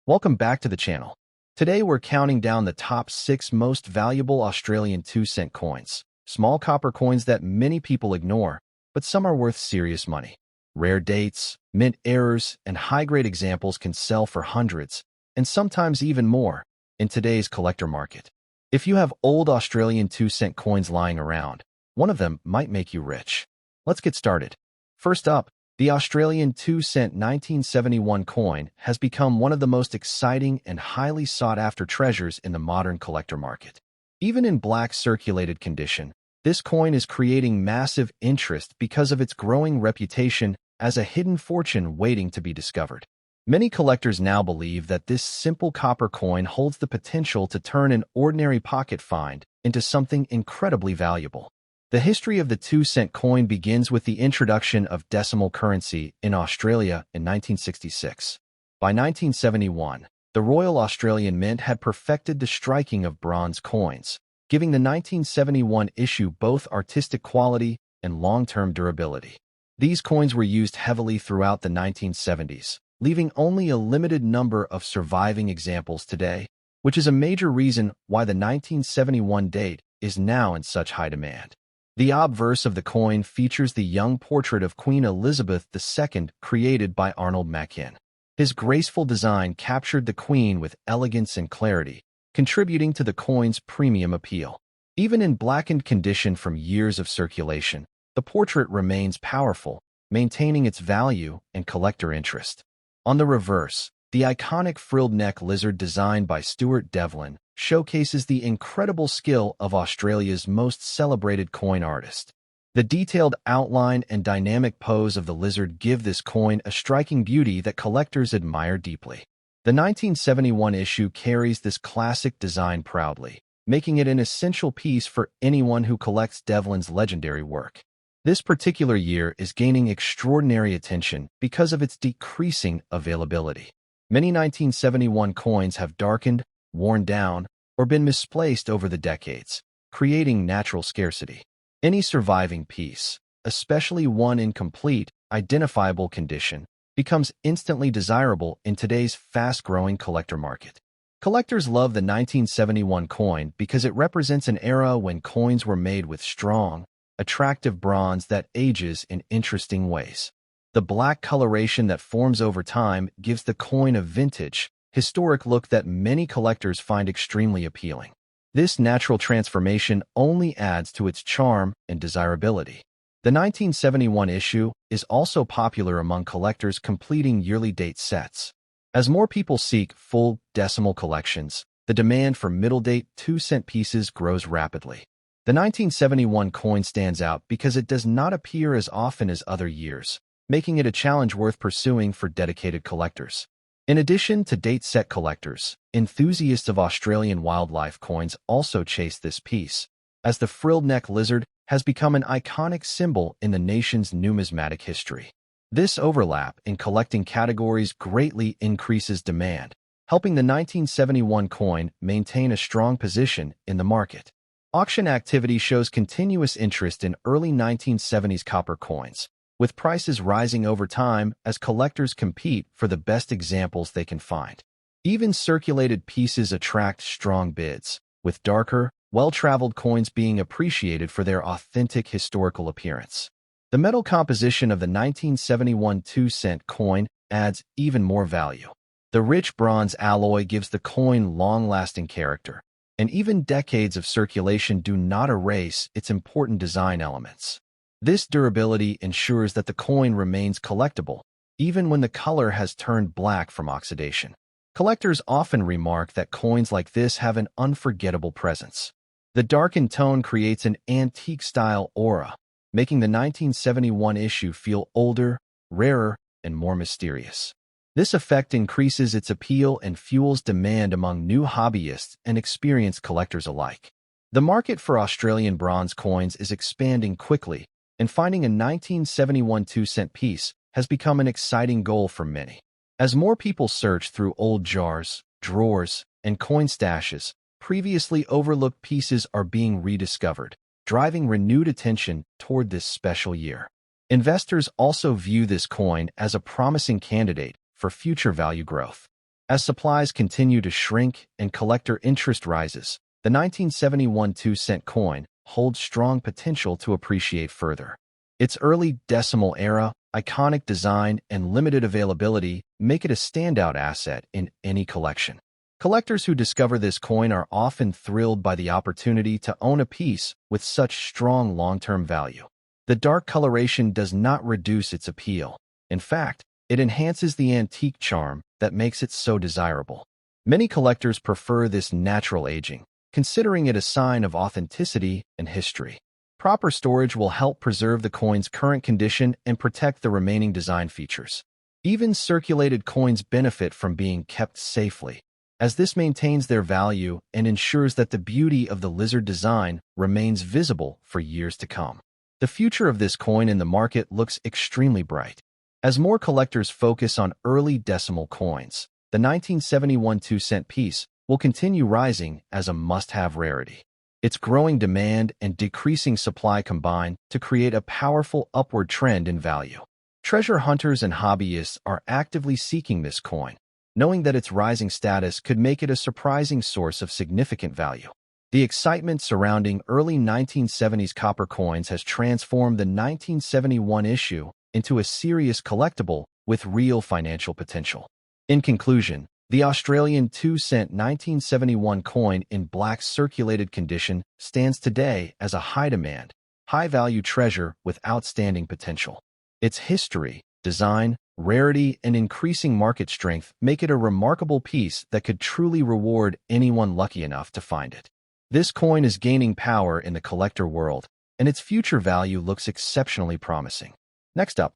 Welcome back to the channel. Today we're counting down the top 6 most valuable Australian 2-cent coins. Small copper coins that many people ignore, but some are worth serious money. Rare dates, mint errors, and high-grade examples can sell for hundreds, and sometimes even more, in today's collector market. If you have old Australian 2-cent coins lying around, one of them might make you rich. Let's get started. First up, the Australian 2-cent 1971 coin has become one of the most exciting and highly sought-after treasures in the modern collector market. Even in black circulated condition, this coin is creating massive interest because of its growing reputation as a hidden fortune waiting to be discovered. Many collectors now believe that this simple copper coin holds the potential to turn an ordinary pocket find into something incredibly valuable. The history of the 2-cent coin begins with the introduction of decimal currency in Australia in 1966. By 1971, the Royal Australian Mint had perfected the striking of bronze coins, giving the 1971 issue both artistic quality and long-term durability. These coins were used heavily throughout the 1970s, leaving only a limited number of surviving examples today, which is a major reason why the 1971 date is now in such high demand. The obverse of the coin features the young portrait of Queen Elizabeth II created by Arnold Machin. His graceful design captured the Queen with elegance and clarity, contributing to the coin's premium appeal. Even in blackened condition from years of circulation, the portrait remains powerful, maintaining its value and collector interest. On the reverse, the iconic frilled neck lizard designed by Stuart Devlin showcases the incredible skill of Australia's most celebrated coin artist. The detailed outline and dynamic pose of the lizard give this coin a striking beauty that collectors admire deeply. The 1971 issue carries this classic design proudly, making it an essential piece for anyone who collects Devlin's legendary work. This particular year is gaining extraordinary attention because of its decreasing availability. Many 1971 coins have darkened, worn down, or been misplaced over the decades, creating natural scarcity. Any surviving piece, especially one in complete, identifiable condition, becomes instantly desirable in today's fast-growing collector market. Collectors love the 1971 coin because it represents an era when coins were made with strong, attractive bronze that ages in interesting ways. The black coloration that forms over time gives the coin a vintage, historic look that many collectors find extremely appealing. This natural transformation only adds to its charm and desirability. The 1971 issue is also popular among collectors completing yearly date sets. As more people seek full decimal collections, the demand for middle-date 2-cent pieces grows rapidly. The 1971 coin stands out because it does not appear as often as other years, making it a challenge worth pursuing for dedicated collectors. In addition to date-set collectors, enthusiasts of Australian wildlife coins also chase this piece, as the frilled neck lizard has become an iconic symbol in the nation's numismatic history. This overlap in collecting categories greatly increases demand, helping the 1971 coin maintain a strong position in the market. Auction activity shows continuous interest in early 1970s copper coins, with prices rising over time as collectors compete for the best examples they can find. Even circulated pieces attract strong bids, with darker, well-traveled coins being appreciated for their authentic historical appearance. The metal composition of the 1971 2-cent coin adds even more value. The rich bronze alloy gives the coin long-lasting character, and even decades of circulation do not erase its important design elements. This durability ensures that the coin remains collectible, even when the color has turned black from oxidation. Collectors often remark that coins like this have an unforgettable presence. The darkened tone creates an antique-style aura, making the 1971 issue feel older, rarer, and more mysterious. This effect increases its appeal and fuels demand among new hobbyists and experienced collectors alike. The market for Australian bronze coins is expanding quickly, and finding a 1971 2-cent piece has become an exciting goal for many. As more people search through old jars, drawers, and coin stashes, previously overlooked pieces are being rediscovered, driving renewed attention toward this special year. Investors also view this coin as a promising candidate for future value growth. As supplies continue to shrink and collector interest rises, the 1971 2-cent coin holds strong potential to appreciate further. Its early decimal era, iconic design, and limited availability make it a standout asset in any collection. Collectors who discover this coin are often thrilled by the opportunity to own a piece with such strong long-term value. The dark coloration does not reduce its appeal. In fact, it enhances the antique charm that makes it so desirable. Many collectors prefer this natural aging, considering it a sign of authenticity and history. Proper storage will help preserve the coin's current condition and protect the remaining design features. Even circulated coins benefit from being kept safely, as this maintains their value and ensures that the beauty of the lizard design remains visible for years to come. The future of this coin in the market looks extremely bright. As more collectors focus on early decimal coins, the 1971 2-cent piece will continue rising as a must-have rarity. Its growing demand and decreasing supply combine to create a powerful upward trend in value. Treasure hunters and hobbyists are actively seeking this coin, knowing that its rising status could make it a surprising source of significant value. The excitement surrounding early 1970s copper coins has transformed the 1971 issue into a serious collectible with real financial potential. In conclusion, the Australian 2-cent 1971 coin in black circulated condition stands today as a high-demand, high-value treasure with outstanding potential. Its history, design, rarity, and increasing market strength make it a remarkable piece that could truly reward anyone lucky enough to find it. This coin is gaining power in the collector world, and its future value looks exceptionally promising. Next up,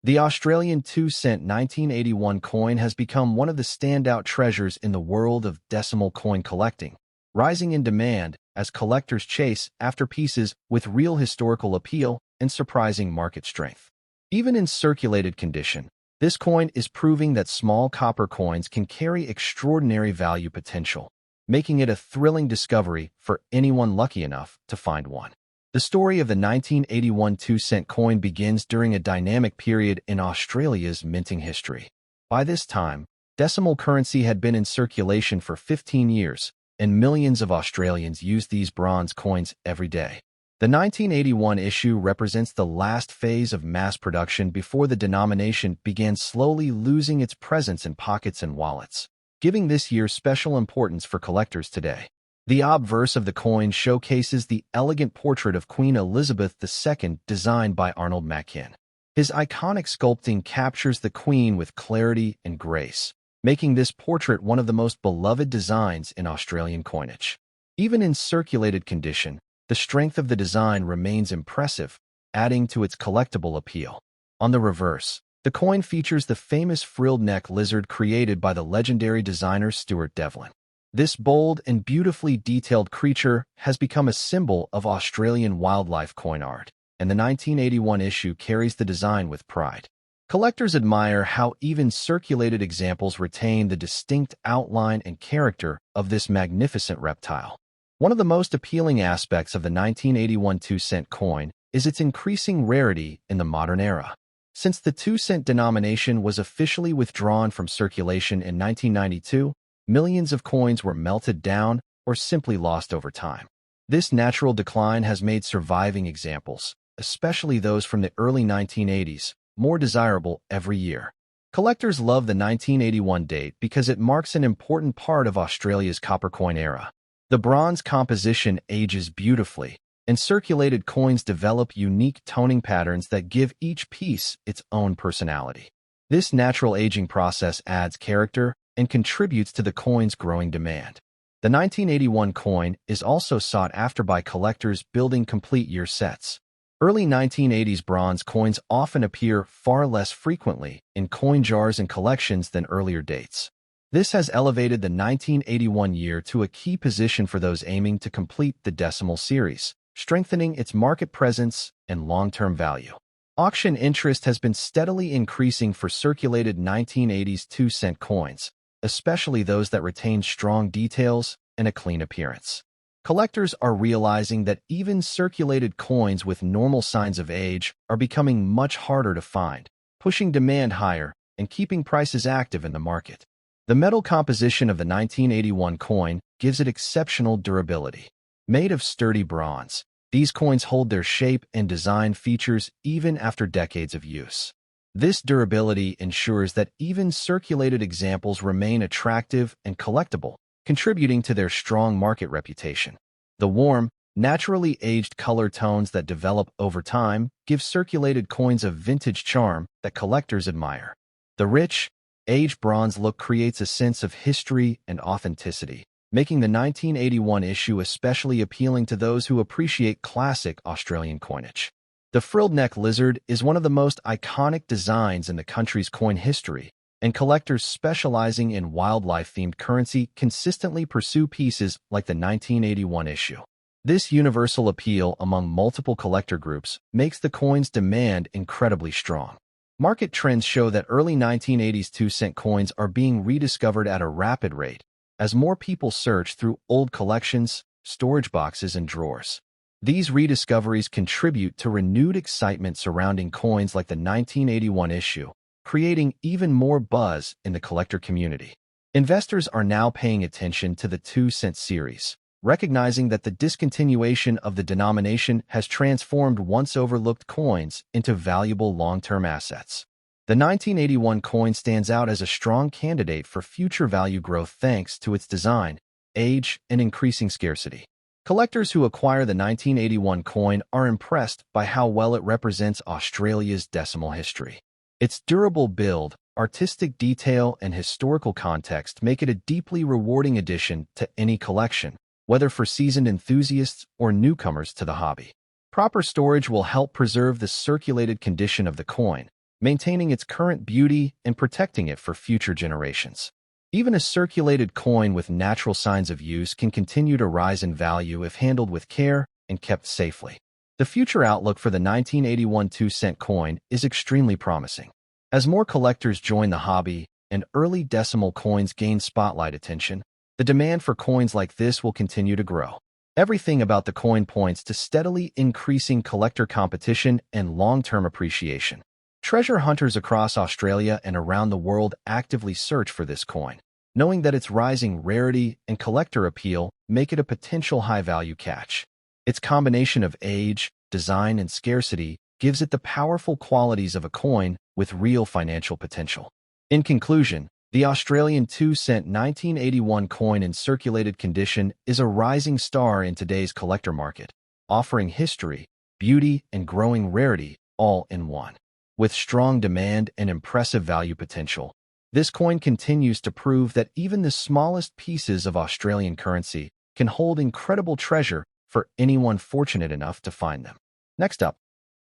the Australian 2-cent 1981 coin has become one of the standout treasures in the world of decimal coin collecting, rising in demand as collectors chase after pieces with real historical appeal and surprising market strength. Even in circulated condition, this coin is proving that small copper coins can carry extraordinary value potential, making it a thrilling discovery for anyone lucky enough to find one. The story of the 1981 2-cent coin begins during a dynamic period in Australia's minting history. By this time, decimal currency had been in circulation for 15 years, and millions of Australians used these bronze coins every day. The 1981 issue represents the last phase of mass production before the denomination began slowly losing its presence in pockets and wallets, giving this year special importance for collectors today. The obverse of the coin showcases the elegant portrait of Queen Elizabeth II designed by Arnold Machin. His iconic sculpting captures the Queen with clarity and grace, making this portrait one of the most beloved designs in Australian coinage. Even in circulated condition, the strength of the design remains impressive, adding to its collectible appeal. On the reverse, the coin features the famous frilled neck lizard created by the legendary designer Stuart Devlin. This bold and beautifully detailed creature has become a symbol of Australian wildlife coin art, and the 1981 issue carries the design with pride. Collectors admire how even circulated examples retain the distinct outline and character of this magnificent reptile. One of the most appealing aspects of the 1981 2-cent coin is its increasing rarity in the modern era. Since the 2-cent denomination was officially withdrawn from circulation in 1992, millions of coins were melted down or simply lost over time. This natural decline has made surviving examples, especially those from the early 1980s, more desirable every year. Collectors love the 1981 date because it marks an important part of Australia's copper coin era. The bronze composition ages beautifully, and circulated coins develop unique toning patterns that give each piece its own personality. This natural aging process adds character and contributes to the coin's growing demand. The 1981 coin is also sought after by collectors building complete year sets. Early 1980s bronze coins often appear far less frequently in coin jars and collections than earlier dates. This has elevated the 1981 year to a key position for those aiming to complete the decimal series, strengthening its market presence and long-term value. Auction interest has been steadily increasing for circulated 1980s 2-cent coins, especially those that retain strong details and a clean appearance. Collectors are realizing that even circulated coins with normal signs of age are becoming much harder to find, pushing demand higher and keeping prices active in the market. The metal composition of the 1981 coin gives it exceptional durability. Made of sturdy bronze, these coins hold their shape and design features even after decades of use. This durability ensures that even circulated examples remain attractive and collectible, contributing to their strong market reputation. The warm, naturally aged color tones that develop over time give circulated coins a vintage charm that collectors admire. The rich, aged bronze look creates a sense of history and authenticity, making the 1981 issue especially appealing to those who appreciate classic Australian coinage. The frilled neck lizard is one of the most iconic designs in the country's coin history, and collectors specializing in wildlife-themed currency consistently pursue pieces like the 1981 issue. This universal appeal among multiple collector groups makes the coin's demand incredibly strong. Market trends show that early 1980s 2-cent coins are being rediscovered at a rapid rate as more people search through old collections, storage boxes, and drawers. These rediscoveries contribute to renewed excitement surrounding coins like the 1981 issue, creating even more buzz in the collector community. Investors are now paying attention to the 2-cent series, recognizing that the discontinuation of the denomination has transformed once-overlooked coins into valuable long-term assets. The 1981 coin stands out as a strong candidate for future value growth thanks to its design, age, and increasing scarcity. Collectors who acquire the 1981 coin are impressed by how well it represents Australia's decimal history. Its durable build, artistic detail, and historical context make it a deeply rewarding addition to any collection, whether for seasoned enthusiasts or newcomers to the hobby. Proper storage will help preserve the circulated condition of the coin, maintaining its current beauty and protecting it for future generations. Even a circulated coin with natural signs of use can continue to rise in value if handled with care and kept safely. The future outlook for the 1981 2-cent coin is extremely promising. As more collectors join the hobby and early decimal coins gain spotlight attention, the demand for coins like this will continue to grow. Everything about the coin points to steadily increasing collector competition and long-term appreciation. Treasure hunters across Australia and around the world actively search for this coin, knowing that its rising rarity and collector appeal make it a potential high-value catch. Its combination of age, design, and scarcity gives it the powerful qualities of a coin with real financial potential. In conclusion, the Australian 2-cent 1981 coin in circulated condition is a rising star in today's collector market, offering history, beauty, and growing rarity all in one. With strong demand and impressive value potential, this coin continues to prove that even the smallest pieces of Australian currency can hold incredible treasure for anyone fortunate enough to find them. Next up,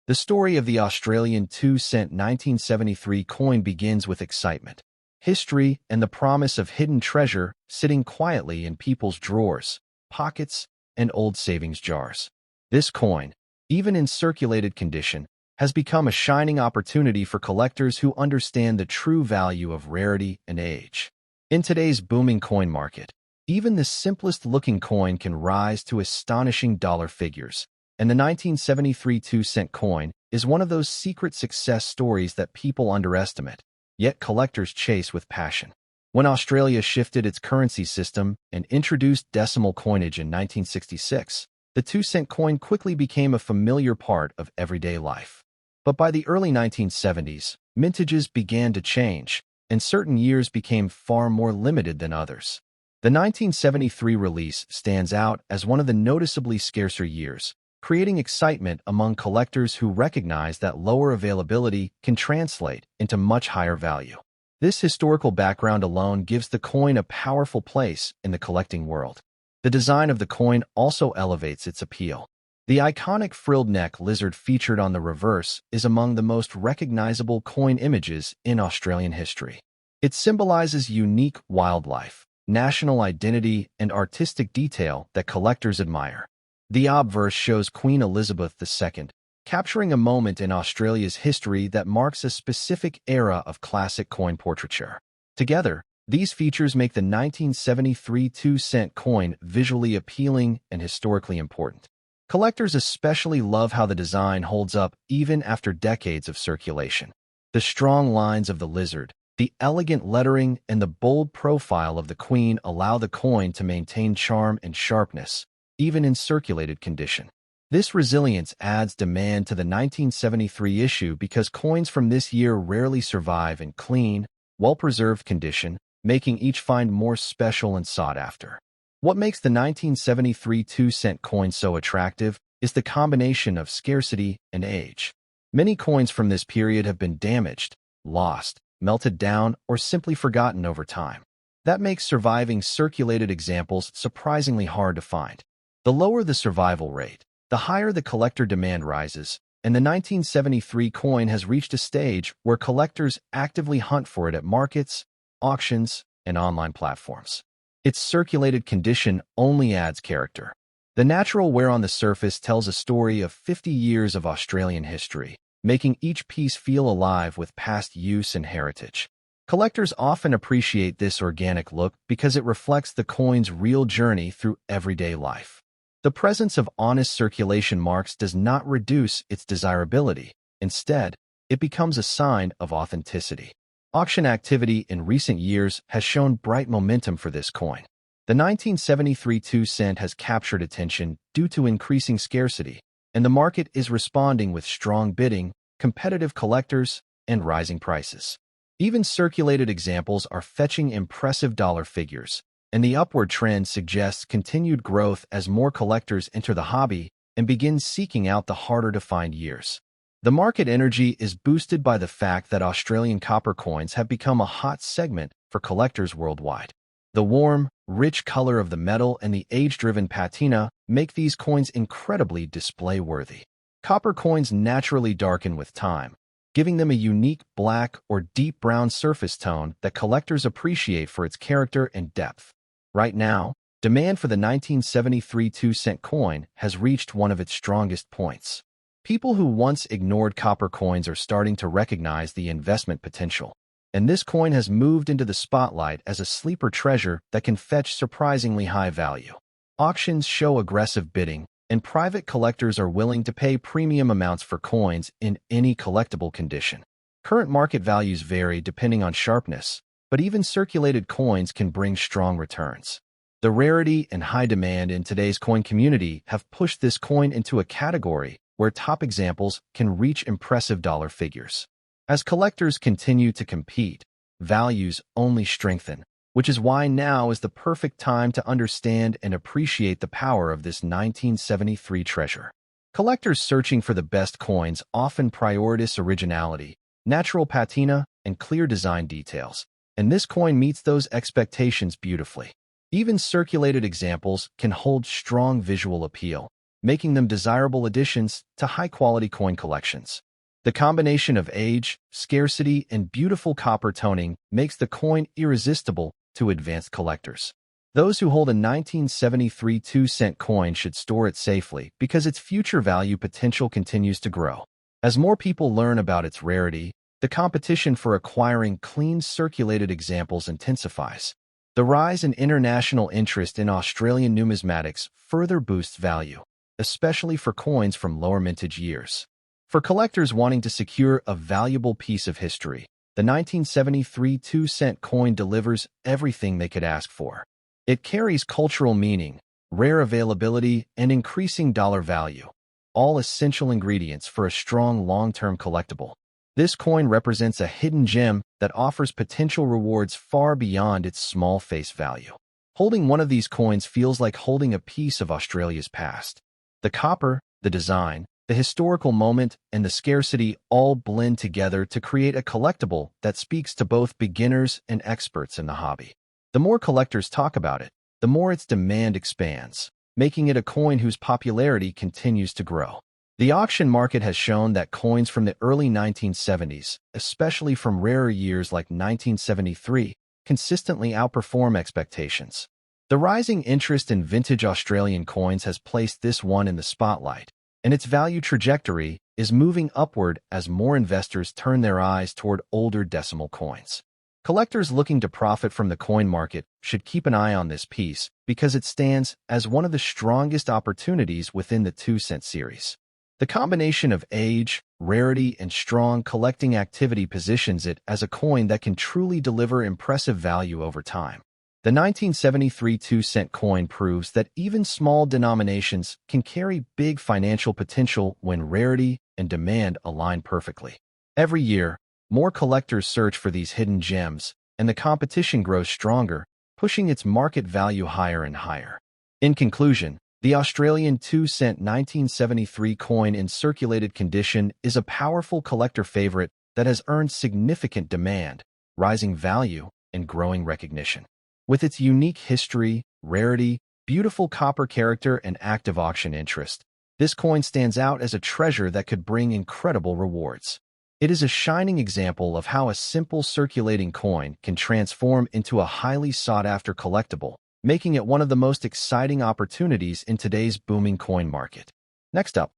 the story of the Australian 2-cent 1973 coin begins with excitement, history, and the promise of hidden treasure sitting quietly in people's drawers, pockets, and old savings jars. This coin, even in circulated condition, has become a shining opportunity for collectors who understand the true value of rarity and age. In today's booming coin market, even the simplest-looking coin can rise to astonishing dollar figures, and the 1973 2-cent coin is one of those secret success stories that people underestimate, yet collectors chase with passion. When Australia shifted its currency system and introduced decimal coinage in 1966, the 2-cent coin quickly became a familiar part of everyday life. But by the early 1970s, mintages began to change, and certain years became far more limited than others. The 1973 release stands out as one of the noticeably scarcer years, creating excitement among collectors who recognize that lower availability can translate into much higher value. This historical background alone gives the coin a powerful place in the collecting world. The design of the coin also elevates its appeal. The iconic frilled neck lizard featured on the reverse is among the most recognizable coin images in Australian history. It symbolizes unique wildlife, national identity, and artistic detail that collectors admire. The obverse shows Queen Elizabeth II, capturing a moment in Australia's history that marks a specific era of classic coin portraiture. Together, these features make the 1973 2-cent coin visually appealing and historically important. Collectors especially love how the design holds up even after decades of circulation. The strong lines of the lizard, The elegant lettering and the bold profile of the queen allow the coin to maintain charm and sharpness, even in circulated condition. This resilience adds demand to the 1973 issue because coins from this year rarely survive in clean, well-preserved condition, making each find more special and sought after. What makes the 1973 2-cent coin so attractive is the combination of scarcity and age. Many coins from this period have been damaged, lost, melted down, or simply forgotten over time. That makes surviving circulated examples surprisingly hard to find. The lower the survival rate, the higher the collector demand rises, and the 1973 coin has reached a stage where collectors actively hunt for it at markets, auctions, and online platforms. Its circulated condition only adds character. The natural wear on the surface tells a story of 50 years of Australian history, making each piece feel alive with past use and heritage. Collectors often appreciate this organic look because it reflects the coin's real journey through everyday life. The presence of honest circulation marks does not reduce its desirability. Instead, it becomes a sign of authenticity. Auction activity in recent years has shown bright momentum for this coin. The 1973 2-cent has captured attention due to increasing scarcity, and the market is responding with strong bidding, competitive collectors, and rising prices. Even circulated examples are fetching impressive dollar figures, and the upward trend suggests continued growth as more collectors enter the hobby and begin seeking out the harder-to-find years. The market energy is boosted by the fact that Australian copper coins have become a hot segment for collectors worldwide. The warm, rich color of the metal and the age-driven patina make these coins incredibly display-worthy. Copper coins naturally darken with time, giving them a unique black or deep brown surface tone that collectors appreciate for its character and depth. Right now, demand for the 1973 2-cent coin has reached one of its strongest points. People who once ignored copper coins are starting to recognize the investment potential, and this coin has moved into the spotlight as a sleeper treasure that can fetch surprisingly high value. Auctions show aggressive bidding, and private collectors are willing to pay premium amounts for coins in any collectible condition. Current market values vary depending on sharpness, but even circulated coins can bring strong returns. The rarity and high demand in today's coin community have pushed this coin into a category where top examples can reach impressive dollar figures. As collectors continue to compete, values only strengthen, which is why now is the perfect time to understand and appreciate the power of this 1973 treasure. Collectors searching for the best coins often prioritize originality, natural patina, and clear design details, and this coin meets those expectations beautifully. Even circulated examples can hold strong visual appeal, making them desirable additions to high-quality coin collections. The combination of age, scarcity, and beautiful copper toning makes the coin irresistible to advanced collectors. Those who hold a 1973 2-cent coin should store it safely because its future value potential continues to grow. As more people learn about its rarity, the competition for acquiring clean circulated examples intensifies. The rise in international interest in Australian numismatics further boosts value, especially for coins from lower mintage years. For collectors wanting to secure a valuable piece of history, the 1973 2-cent coin delivers everything they could ask for. It carries cultural meaning, rare availability, and increasing dollar value, all essential ingredients for a strong long-term collectible. This coin represents a hidden gem that offers potential rewards far beyond its small face value. Holding one of these coins feels like holding a piece of Australia's past. The copper, the design, the historical moment, and the scarcity all blend together to create a collectible that speaks to both beginners and experts in the hobby. The more collectors talk about it, the more its demand expands, making it a coin whose popularity continues to grow. The auction market has shown that coins from the early 1970s, especially from rarer years like 1973, consistently outperform expectations. The rising interest in vintage Australian coins has placed this one in the spotlight, and its value trajectory is moving upward as more investors turn their eyes toward older decimal coins. Collectors looking to profit from the coin market should keep an eye on this piece because it stands as one of the strongest opportunities within the 2-cent series. The combination of age, rarity, and strong collecting activity positions it as a coin that can truly deliver impressive value over time. The 1973 2-cent coin proves that even small denominations can carry big financial potential when rarity and demand align perfectly. Every year, more collectors search for these hidden gems, and the competition grows stronger, pushing its market value higher and higher. In conclusion, the Australian 2-cent 1973 coin in circulated condition is a powerful collector favorite that has earned significant demand, rising value, and growing recognition. With its unique history, rarity, beautiful copper character, and active auction interest, this coin stands out as a treasure that could bring incredible rewards. It is a shining example of how a simple circulating coin can transform into a highly sought-after collectible, making it one of the most exciting opportunities in today's booming coin market. Next up,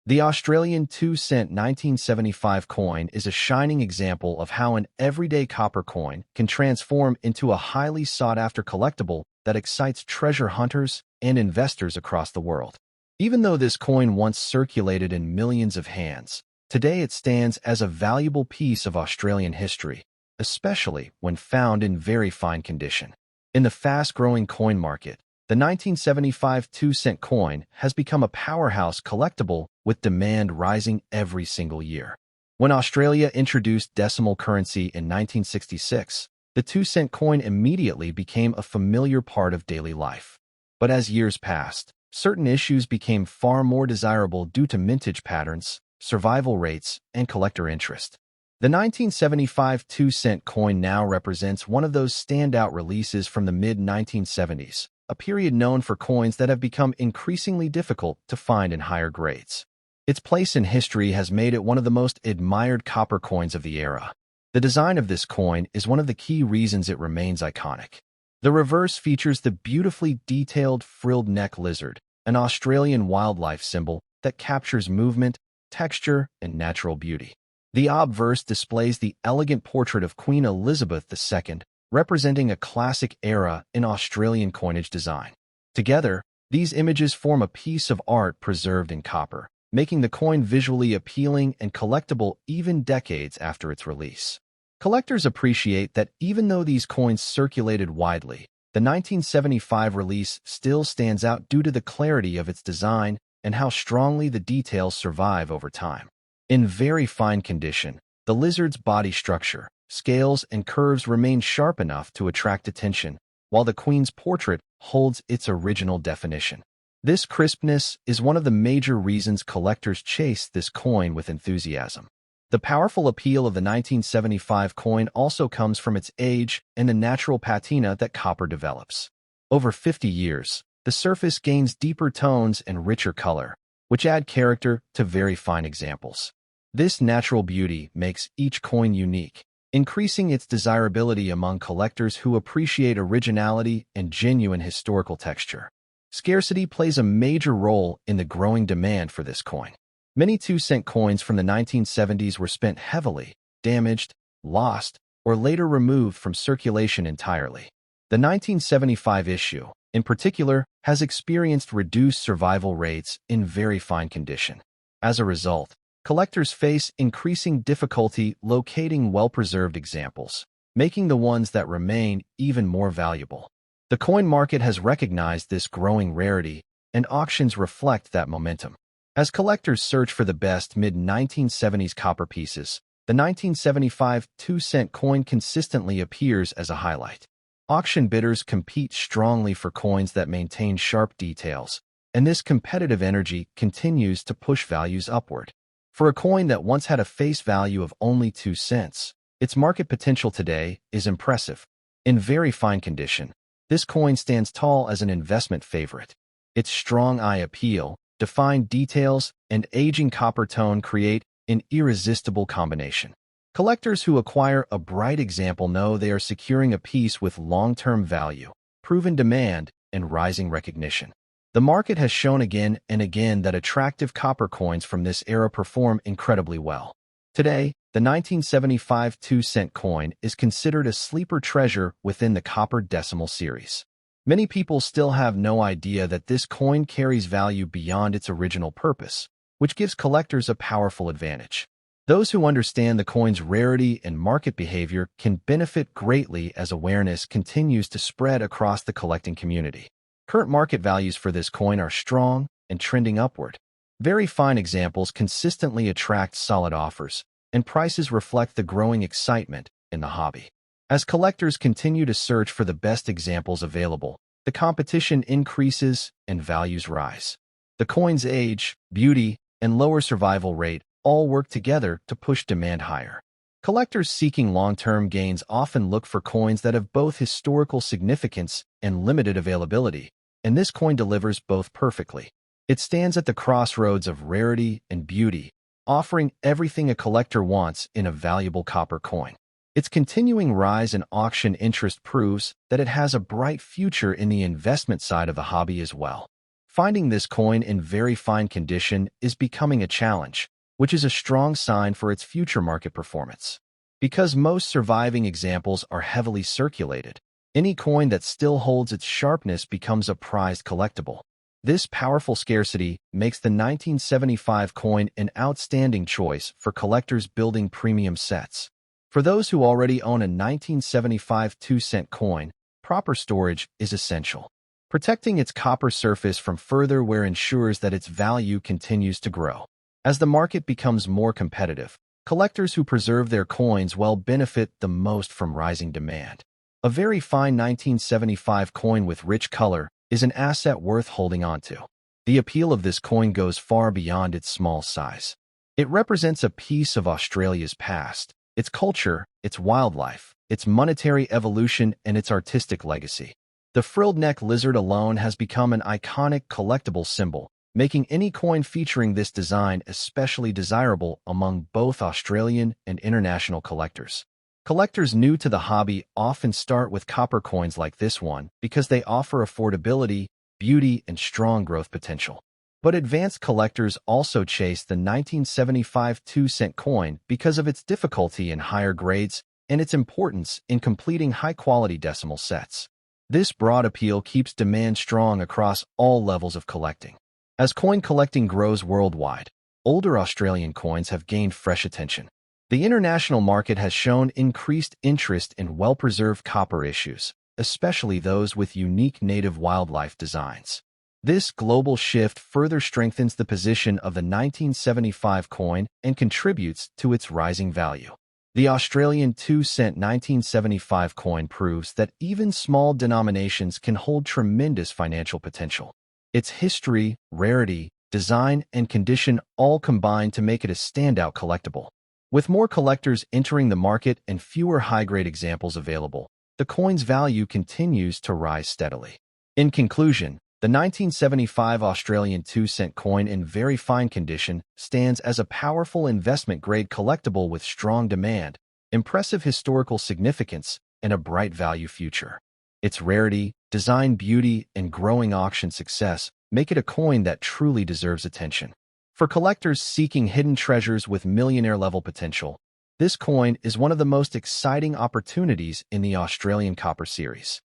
the Australian 2-cent 1975 coin is a shining example of how an everyday copper coin can transform into a highly sought-after collectible that excites treasure hunters and investors across the world. Even though this coin once circulated in millions of hands, today it stands as a valuable piece of Australian history, especially when found in very fine condition. In the fast-growing coin market, the 1975 2-cent coin has become a powerhouse collectible with demand rising every single year. When Australia introduced decimal currency in 1966, the 2-cent coin immediately became a familiar part of daily life. But as years passed, certain issues became far more desirable due to mintage patterns, survival rates, and collector interest. The 1975 2-cent coin now represents one of those standout releases from the mid-1970s, a period known for coins that have become increasingly difficult to find in higher grades. Its place in history has made it one of the most admired copper coins of the era. The design of this coin is one of the key reasons it remains iconic. The reverse features the beautifully detailed frilled neck lizard, an Australian wildlife symbol that captures movement, texture, and natural beauty. The obverse displays the elegant portrait of Queen Elizabeth II, representing a classic era in Australian coinage design. Together, these images form a piece of art preserved in copper, making the coin visually appealing and collectible even decades after its release. Collectors appreciate that even though these coins circulated widely, the 1975 release still stands out due to the clarity of its design and how strongly the details survive over time. In very fine condition, the lizard's body structure, scales, and curves remain sharp enough to attract attention, while the Queen's portrait holds its original definition. This crispness is one of the major reasons collectors chase this coin with enthusiasm. The powerful appeal of the 1975 coin also comes from its age and the natural patina that copper develops. Over 50 years, the surface gains deeper tones and richer color, which add character to very fine examples. This natural beauty makes each coin unique, increasing its desirability among collectors who appreciate originality and genuine historical texture. Scarcity plays a major role in the growing demand for this coin. Many 2-cent coins from the 1970s were spent heavily, damaged, lost, or later removed from circulation entirely. The 1975 issue, in particular, has experienced reduced survival rates in very fine condition. As a result, collectors face increasing difficulty locating well-preserved examples, making the ones that remain even more valuable. The coin market has recognized this growing rarity, and auctions reflect that momentum. As collectors search for the best mid-1970s copper pieces, the 1975 2-cent coin consistently appears as a highlight. Auction bidders compete strongly for coins that maintain sharp details, and this competitive energy continues to push values upward. For a coin that once had a face value of only 2 cents, its market potential today is impressive. In very fine condition, this coin stands tall as an investment favorite. Its strong eye appeal, defined details, and aging copper tone create an irresistible combination. Collectors who acquire a bright example know they are securing a piece with long-term value, proven demand, and rising recognition. The market has shown again and again that attractive copper coins from this era perform incredibly well. Today, the 1975 2-cent coin is considered a sleeper treasure within the copper decimal series. Many people still have no idea that this coin carries value beyond its original purpose, which gives collectors a powerful advantage. Those who understand the coin's rarity and market behavior can benefit greatly as awareness continues to spread across the collecting community. Current market values for this coin are strong and trending upward. Very fine examples consistently attract solid offers, and prices reflect the growing excitement in the hobby. As collectors continue to search for the best examples available, the competition increases and values rise. The coin's age, beauty, and lower survival rate all work together to push demand higher. Collectors seeking long-term gains often look for coins that have both historical significance and limited availability, and this coin delivers both perfectly. It stands at the crossroads of rarity and beauty, offering everything a collector wants in a valuable copper coin. Its continuing rise in auction interest proves that it has a bright future in the investment side of the hobby as well. Finding this coin in very fine condition is becoming a challenge, which is a strong sign for its future market performance. Because most surviving examples are heavily circulated, any coin that still holds its sharpness becomes a prized collectible. This powerful scarcity makes the 1975 coin an outstanding choice for collectors building premium sets. For those who already own a 1975 2-cent coin, proper storage is essential. Protecting its copper surface from further wear ensures that its value continues to grow. As the market becomes more competitive, collectors who preserve their coins well benefit the most from rising demand. A very fine 1975 coin with rich color is an asset worth holding onto. The appeal of this coin goes far beyond its small size. It represents a piece of Australia's past, its culture, its wildlife, its monetary evolution, and its artistic legacy. The frilled neck lizard alone has become an iconic collectible symbol, making any coin featuring this design especially desirable among both Australian and international collectors. Collectors new to the hobby often start with copper coins like this one because they offer affordability, beauty, and strong growth potential. But advanced collectors also chase the 1975 2-cent coin because of its difficulty in higher grades and its importance in completing high-quality decimal sets. This broad appeal keeps demand strong across all levels of collecting. As coin collecting grows worldwide, older Australian coins have gained fresh attention. The international market has shown increased interest in well-preserved copper issues, especially those with unique native wildlife designs. This global shift further strengthens the position of the 1975 coin and contributes to its rising value. The Australian 2-cent 1975 coin proves that even small denominations can hold tremendous financial potential. Its history, rarity, design, and condition all combine to make it a standout collectible. With more collectors entering the market and fewer high-grade examples available, the coin's value continues to rise steadily. In conclusion, the 1975 Australian 2-cent coin in very fine condition stands as a powerful investment-grade collectible with strong demand, impressive historical significance, and a bright value future. Its rarity, design beauty, and growing auction success make it a coin that truly deserves attention. For collectors seeking hidden treasures with millionaire-level potential, this coin is one of the most exciting opportunities in the Australian Copper series.